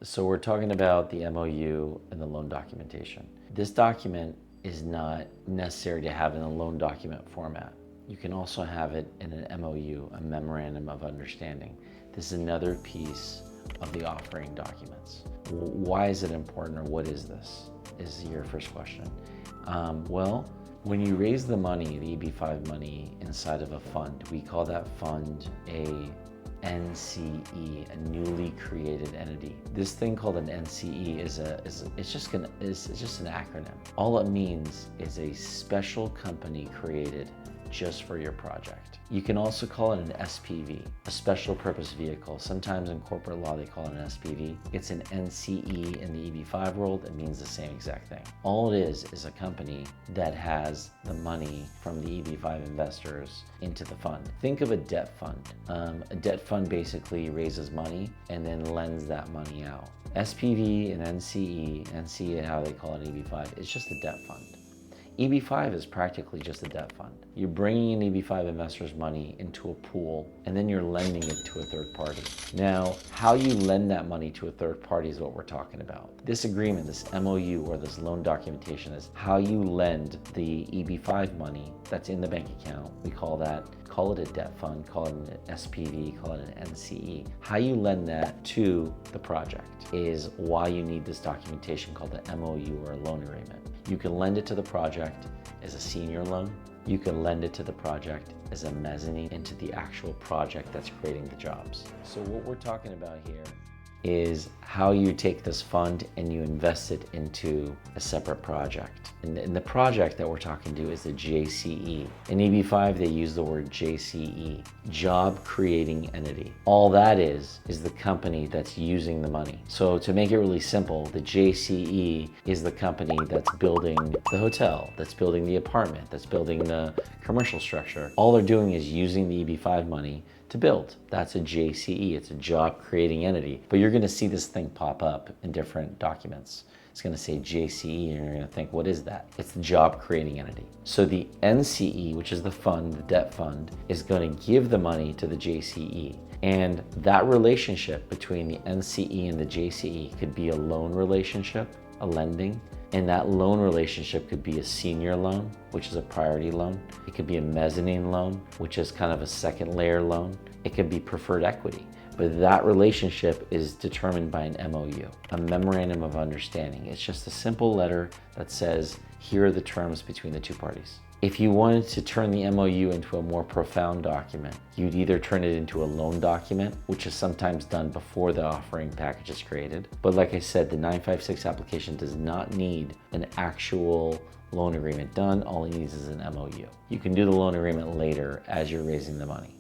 So we're talking about the MOU and the loan documentation. This document is not necessary to have in a loan document format. You can also have it in an MOU, a memorandum of understanding. This is another piece of the offering documents. Why is it important, or what is this? Is your first question. Well, when you raise the money, the EB-5 money, inside of a fund, we call that fund a NCE, a newly created entity. This thing called an NCE is just an acronym. All it means is a special company created just for your project. You can also call it an SPV, a special purpose vehicle. Sometimes in corporate law they call it an SPV. It's an NCE in the EB-5 world. It means the same exact thing. All it is a company that has the money from the EB-5 investors into the fund. Think of a debt fund. A debt fund basically raises money and then lends that money out. SPV and NCE, how they call it EB-5, it's just a debt fund. EB-5 is practically just a debt fund. You're bringing in EB-5 investors' money into a pool, and then you're lending it to a third party. Now, how you lend that money to a third party is what we're talking about. This agreement, this MOU, or this loan documentation, is how you lend the EB-5 money that's in the bank account. We call it a debt fund, call it an SPV, call it an NCE. How you lend that to the project is why you need this documentation called an MOU, or a loan agreement. You can lend it to the project as a senior loan. You can lend it to the project as a mezzanine into the actual project that's creating the jobs. So what we're talking about here is how you take this fund and you invest it into a separate project. And the project that we're talking to is the JCE. In EB-5, they use the word JCE, job creating entity. All that is the company that's using the money. So to make it really simple, the JCE is the company that's building the hotel, that's building the apartment, that's building the commercial structure. All they're doing is using the EB-5 money to build. That's a JCE, it's a job creating entity. But you're gonna see this thing pop up in different documents. It's gonna say JCE and you're gonna think, what is that? It's the job creating entity. So the NCE, which is the fund, the debt fund, is gonna give the money to the JCE. And that relationship between the NCE and the JCE could be a loan relationship, a lending, and that loan relationship could be a senior loan, which is a priority loan. It could be a mezzanine loan, which is kind of a second layer loan. It could be preferred equity. But that relationship is determined by an MOU, a memorandum of understanding. It's just a simple letter that says, here are the terms between the two parties. If you wanted to turn the MOU into a more profound document, you'd either turn it into a loan document, which is sometimes done before the offering package is created. But like I said, the 956 application does not need an actual loan agreement done. All it needs is an MOU. You can do the loan agreement later as you're raising the money.